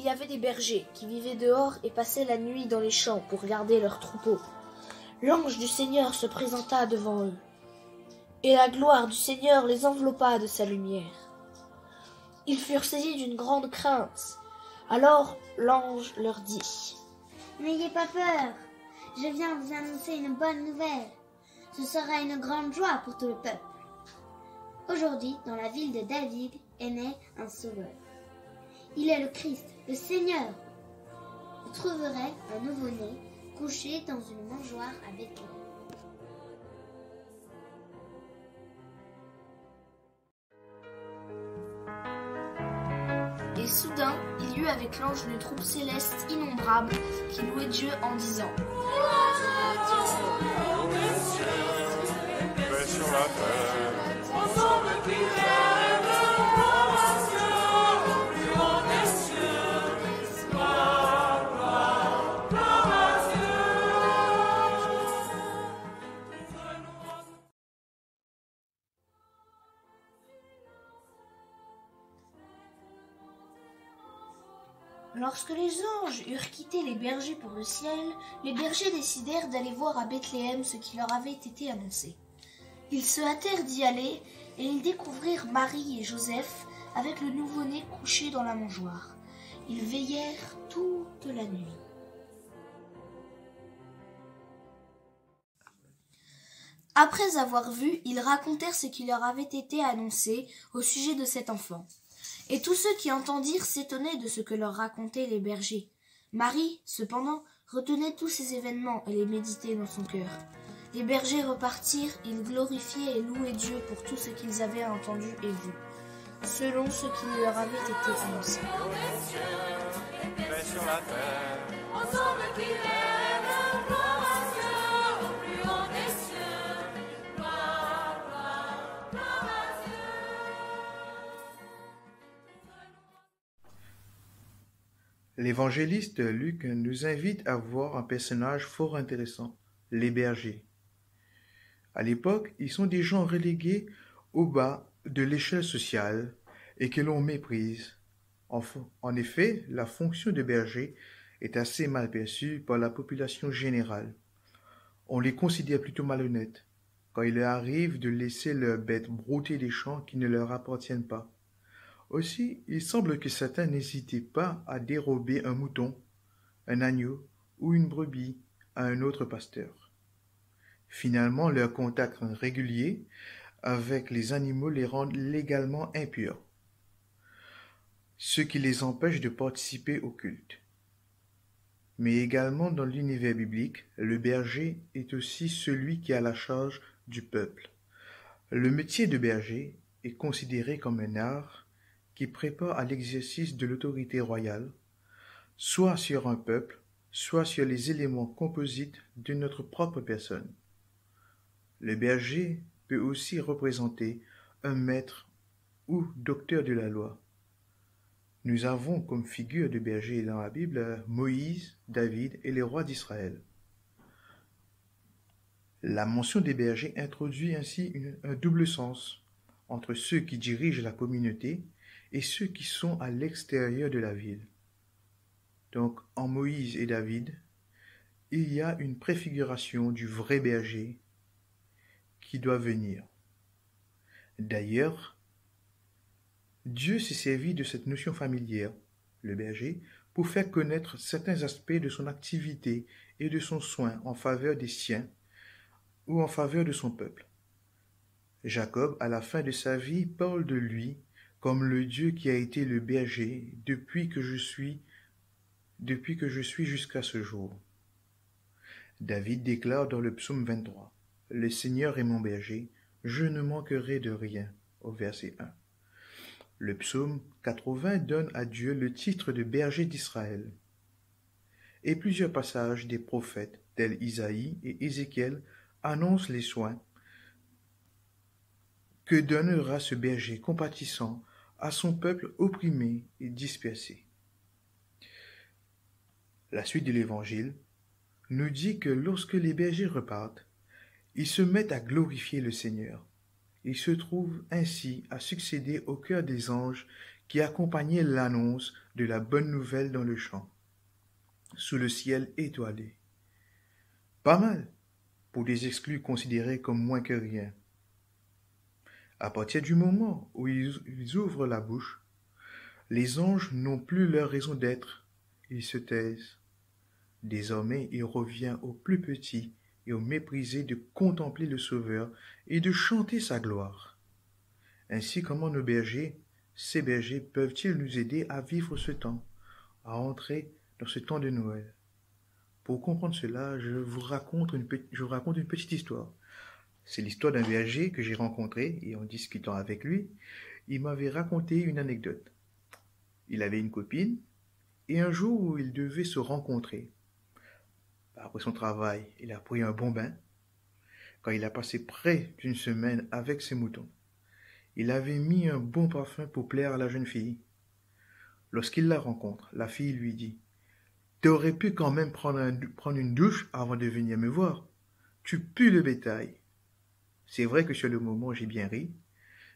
y avait des bergers qui vivaient dehors et passaient la nuit dans les champs pour garder leurs troupeaux. L'ange du Seigneur se présenta devant eux, et la gloire du Seigneur les enveloppa de sa lumière. Ils furent saisis d'une grande crainte. Alors l'ange leur dit : « N'ayez pas peur, je viens vous annoncer une bonne nouvelle. Ce sera une grande joie pour tout le peuple. Aujourd'hui, dans la ville de David, est né un sauveur. Il est le Christ, le Seigneur. Vous trouverez un nouveau-né couché dans une mangeoire à Bethléem. » Et soudain, il y eut avec l'ange une troupe céleste innombrable qui louait Dieu en disant : Paix sur la terre. Lorsque les anges eurent quitté les bergers pour le ciel, les bergers décidèrent d'aller voir à Bethléem ce qui leur avait été annoncé. Ils se hâtèrent d'y aller, et ils découvrirent Marie et Joseph avec le nouveau-né couché dans la mangeoire. Ils veillèrent toute la nuit. Après avoir vu, ils racontèrent ce qui leur avait été annoncé au sujet de cet enfant. Et tous ceux qui entendirent s'étonnaient de ce que leur racontaient les bergers. Marie, cependant, retenait tous ces événements et les méditait dans son cœur. Les bergers repartirent, ils glorifiaient et louaient Dieu pour tout ce qu'ils avaient entendu et vu, selon ce qui leur avait été annoncé. Paix sur la terre. L'évangéliste Luc nous invite à voir un personnage fort intéressant, les bergers. À l'époque, ils sont des gens relégués au bas de l'échelle sociale et que l'on méprise. En effet, la fonction de berger est assez mal perçue par la population générale. On les considère plutôt malhonnêtes quand il leur arrive de laisser leurs bêtes brouter des champs qui ne leur appartiennent pas. Aussi, il semble que certains n'hésitaient pas à dérober un mouton, un agneau ou une brebis à un autre pasteur. Finalement, leur contact régulier avec les animaux les rend légalement impurs, ce qui les empêche de participer au culte. Mais également dans l'univers biblique, le berger est aussi celui qui a la charge du peuple. Le métier de berger est considéré comme un art qui prépare à l'exercice de l'autorité royale, soit sur un peuple, soit sur les éléments composites de notre propre personne. Le berger peut aussi représenter un maître ou docteur de la loi. Nous avons comme figure de berger dans la Bible Moïse, David et les rois d'Israël. La mention des bergers introduit ainsi un double sens entre ceux qui dirigent la communauté et ceux qui sont à l'extérieur de la ville. Donc, en Moïse et David, il y a une préfiguration du vrai berger qui doit venir. D'ailleurs, Dieu s'est servi de cette notion familière, le berger, pour faire connaître certains aspects de son activité et de son soin en faveur des siens ou en faveur de son peuple. Jacob, à la fin de sa vie, parle de lui comme le Dieu qui a été le berger depuis que je suis jusqu'à ce jour. David déclare dans le psaume 23, « Le Seigneur est mon berger, je ne manquerai de rien » au verset 1. Le psaume 80 donne à Dieu le titre de berger d'Israël. Et plusieurs passages des prophètes, tels Isaïe et Ézéchiel, annoncent les soins que donnera ce berger compatissant à son peuple opprimé et dispersé. La suite de l'Évangile nous dit que lorsque les bergers repartent, ils se mettent à glorifier le Seigneur. Ils se trouvent ainsi à succéder au cœur des anges qui accompagnait l'annonce de la bonne nouvelle dans le champ, sous le ciel étoilé. Pas mal pour des exclus considérés comme moins que rien. À partir du moment où ils ouvrent la bouche, les anges n'ont plus leur raison d'être, ils se taisent. Désormais, il revient aux plus petits et aux méprisés de contempler le Sauveur et de chanter sa gloire. Ainsi, comment nos bergers, ces bergers, peuvent-ils nous aider à vivre ce temps, à entrer dans ce temps de Noël? Pour comprendre cela, je vous raconte une petite histoire. C'est l'histoire d'un berger que j'ai rencontré et en discutant avec lui, il m'avait raconté une anecdote. Il avait une copine et un jour où ils devaient se rencontrer. Après son travail, il a pris un bon bain. Quand il a passé près d'une semaine avec ses moutons, il avait mis un bon parfum pour plaire à la jeune fille. Lorsqu'il la rencontre, la fille lui dit « T'aurais pu quand même prendre une douche avant de venir me voir. Tu pues le bétail. » C'est vrai que sur le moment, j'ai bien ri,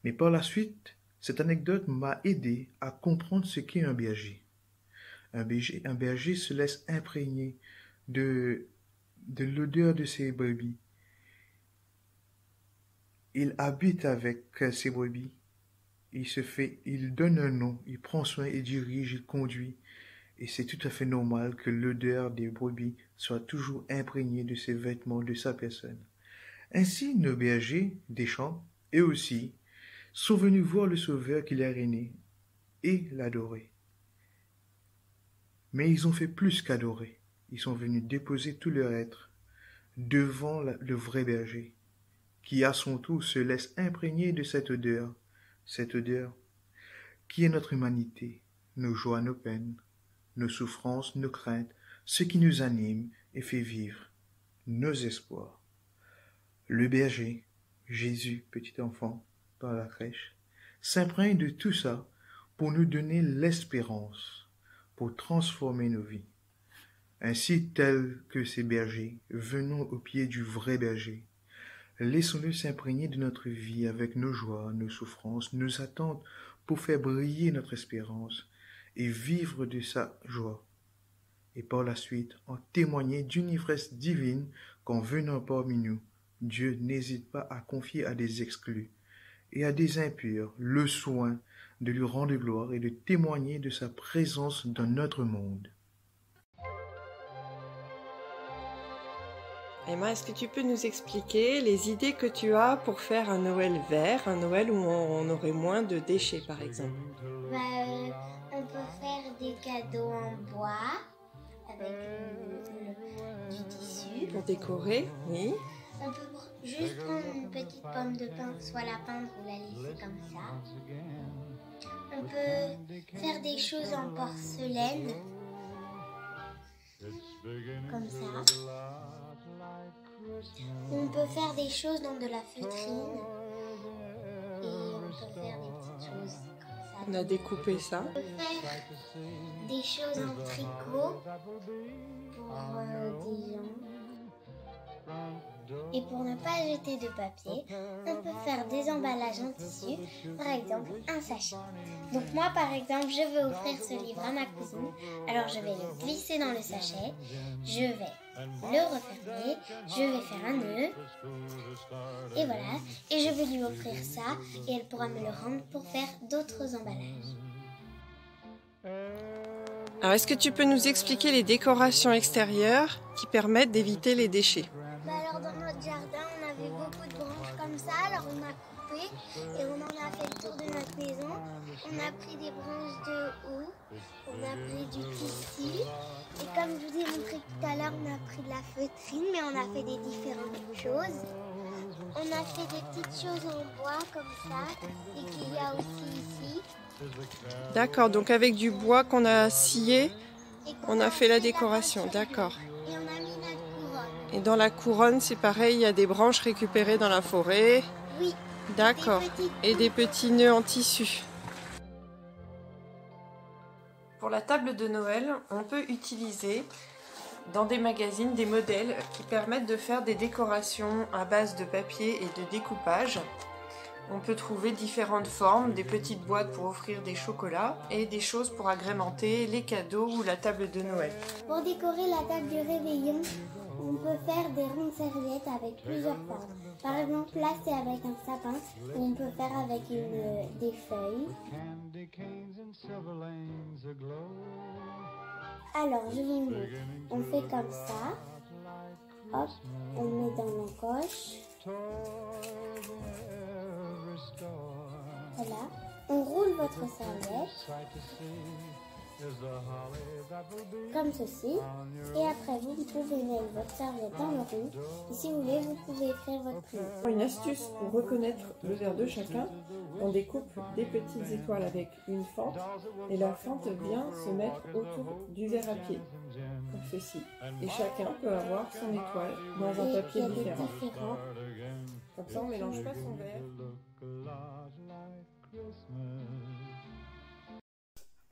mais par la suite, cette anecdote m'a aidé à comprendre ce qu'est un berger. Un berger se laisse imprégner de l'odeur de ses brebis. Il habite avec ses brebis. Il donne un nom, il prend soin, il dirige, il conduit. Et c'est tout à fait normal que l'odeur des brebis soit toujours imprégnée de ses vêtements, de sa personne. Ainsi, nos bergers des champs, eux aussi, sont venus voir le Sauveur qui leur est né et l'adorer. Mais ils ont fait plus qu'adorer. Ils sont venus déposer tout leur être devant le vrai berger, qui à son tour se laisse imprégner de cette odeur qui est notre humanité, nos joies, nos peines, nos souffrances, nos craintes, ce qui nous anime et fait vivre, nos espoirs. Le berger, Jésus, petit enfant, dans la crèche, s'imprègne de tout ça pour nous donner l'espérance, pour transformer nos vies. Ainsi, tels que ces bergers, venons au pied du vrai berger. Laissons-le s'imprégner de notre vie avec nos joies, nos souffrances, nos attentes pour faire briller notre espérance et vivre de sa joie. Et par la suite, en témoigner d'une ivresse divine qu'en venant parmi nous, Dieu n'hésite pas à confier à des exclus et à des impurs le soin de lui rendre gloire et de témoigner de sa présence dans notre monde. Emma, est-ce que tu peux nous expliquer les idées que tu as pour faire un Noël vert, un Noël où on aurait moins de déchets, par exemple? On peut faire des cadeaux en bois avec du tissu. Pour décorer, oui. On peut juste prendre une petite pomme de pin, soit la peindre ou la lisser comme ça. On peut faire des choses en porcelaine, comme ça. On peut faire des choses dans de la feutrine. Et on peut faire des petites choses comme ça. On a découpé ça. On peut faire des choses en tricot pour des gens. Et pour ne pas jeter de papier, on peut faire des emballages en tissu, par exemple un sachet. Donc moi par exemple, je veux offrir ce livre à ma cousine, alors je vais le glisser dans le sachet, je vais le refermer, je vais faire un nœud, et voilà, et je vais lui offrir ça, et elle pourra me le rendre pour faire d'autres emballages. Alors, est-ce que tu peux nous expliquer les décorations extérieures qui permettent d'éviter les déchets? Alors dans notre jardin, on avait beaucoup de branches comme ça, alors on a coupé et on en a fait le tour de notre maison. On a pris des branches de houx, on a pris du tissu et comme je vous ai montré tout à l'heure, on a pris de la feutrine, mais on a fait des différentes choses. On a fait des petites choses en bois comme ça et qu'il y a aussi ici. D'accord, donc avec du bois qu'on a scié, on a fait la décoration, d'accord. Et on a mis notre couronne. Et dans la couronne, c'est pareil, il y a des branches récupérées dans la forêt. Oui. D'accord. Et des petits nœuds en tissu. Pour la table de Noël, on peut utiliser dans des magazines des modèles qui permettent de faire des décorations à base de papier et de découpage. On peut trouver différentes formes, des petites boîtes pour offrir des chocolats et des choses pour agrémenter les cadeaux ou la table de Noël. Pour décorer la table du réveillon, on peut faire des rondes serviettes avec plusieurs formes. Par exemple, là c'est avec un sapin, ou on peut faire avec des feuilles. Alors, je vous montre. On fait comme ça. Hop, on met dans l'encoche. Voilà. On roule votre serviette. Comme ceci. Et après, vous pouvez mettre votre serviette dans le rond. Et si vous voulez, vous pouvez écrire votre prénom. Une astuce pour reconnaître le verre de chacun, on découpe des petites étoiles avec une fente et la fente vient se mettre autour du verre à pied, comme ceci. Et chacun peut avoir son étoile dans un papier différent. Comme ça, on ne mélange pas son verre.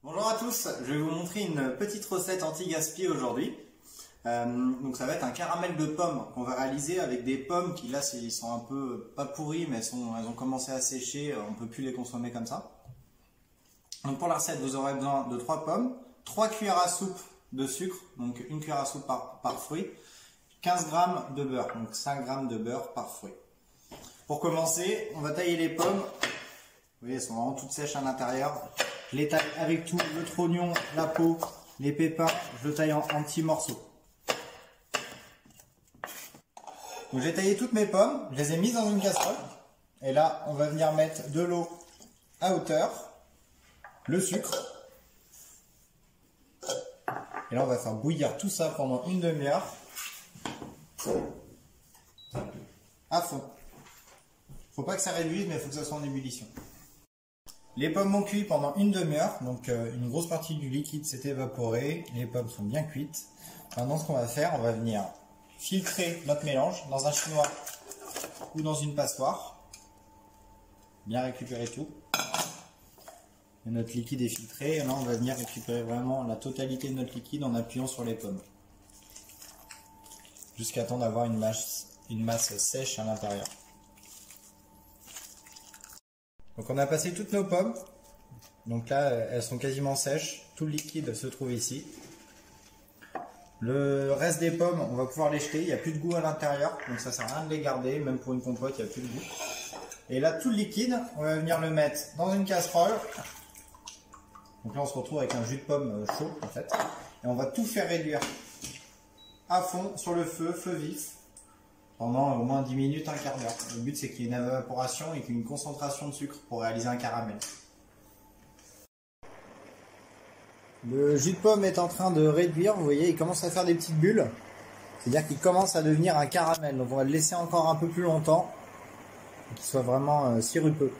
Bonjour à tous, je vais vous montrer une petite recette anti-gaspi aujourd'hui. Donc ça va être un caramel de pommes qu'on va réaliser avec des pommes qui là ils sont un peu pas pourries mais elles ont commencé à sécher, on peut plus les consommer comme ça. Donc pour la recette vous aurez besoin de 3 pommes, 3 cuillères à soupe de sucre, donc une cuillère à soupe par fruit, 15 g de beurre, donc 5 g de beurre par fruit. Pour commencer, on va tailler les pommes, vous voyez elles sont vraiment toutes sèches à l'intérieur. Je les taille avec tout, le trognon, la peau, les pépins, je le taille en petits morceaux. Donc j'ai taillé toutes mes pommes, je les ai mises dans une casserole. Et là, on va venir mettre de l'eau à hauteur, le sucre. Et là, on va faire bouillir tout ça pendant une demi-heure. À fond. Faut pas que ça réduise, mais il faut que ça soit en ébullition. Les pommes ont cuit pendant une demi-heure, donc une grosse partie du liquide s'est évaporé, les pommes sont bien cuites. Maintenant ce qu'on va faire, on va venir filtrer notre mélange dans un chinois ou dans une passoire. Bien récupérer tout. Et notre liquide est filtré, et là on va venir récupérer vraiment la totalité de notre liquide en appuyant sur les pommes. Jusqu'à temps d'avoir une masse sèche à l'intérieur. Donc on a passé toutes nos pommes, donc là elles sont quasiment sèches, tout le liquide se trouve ici. Le reste des pommes on va pouvoir les jeter, il n'y a plus de goût à l'intérieur, donc ça sert à rien de les garder, même pour une compote il n'y a plus de goût. Et là tout le liquide, on va venir le mettre dans une casserole. Donc là on se retrouve avec un jus de pomme chaud en fait. Et on va tout faire réduire à fond sur le feu vif. Pendant au moins 10 minutes, un quart d'heure. Le but c'est qu'il y ait une évaporation et qu'il y ait une concentration de sucre pour réaliser un caramel. Le jus de pomme est en train de réduire, vous voyez, il commence à faire des petites bulles. C'est-à-dire qu'il commence à devenir un caramel. Donc on va le laisser encore un peu plus longtemps, pour qu'il soit vraiment sirupeux.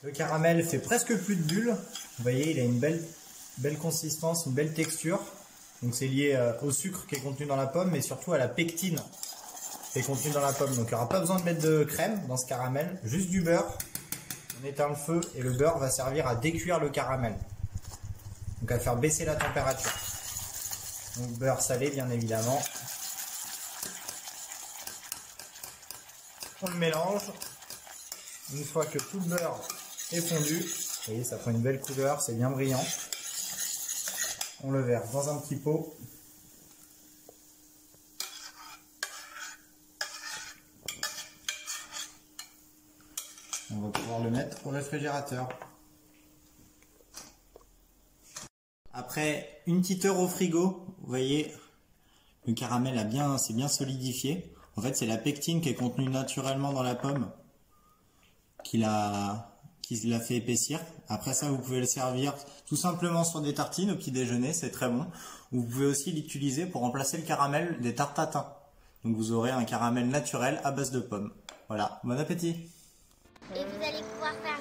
Le caramel fait presque plus de bulles. Vous voyez, il a une belle consistance, une belle texture. Donc c'est lié au sucre qui est contenu dans la pomme, mais surtout à la pectine qui est contenue dans la pomme. Donc il n'y aura pas besoin de mettre de crème dans ce caramel, juste du beurre. On éteint le feu et le beurre va servir à décuire le caramel. Donc à faire baisser la température. Donc beurre salé bien évidemment. On le mélange. Une fois que tout le beurre est fondu, vous voyez ça prend une belle couleur, c'est bien brillant. On le verse dans un petit pot. On va pouvoir le mettre au réfrigérateur. Après une petite heure au frigo, vous voyez, le caramel s'est bien solidifié. En fait, c'est la pectine qui est contenue naturellement dans la pomme qui l'a fait épaissir. Après ça, vous pouvez le servir tout simplement sur des tartines au petit déjeuner, c'est très bon. Vous pouvez aussi l'utiliser pour remplacer le caramel des tartes tatin. Donc vous aurez un caramel naturel à base de pommes. Voilà, bon appétit! Et vous allez pouvoir faire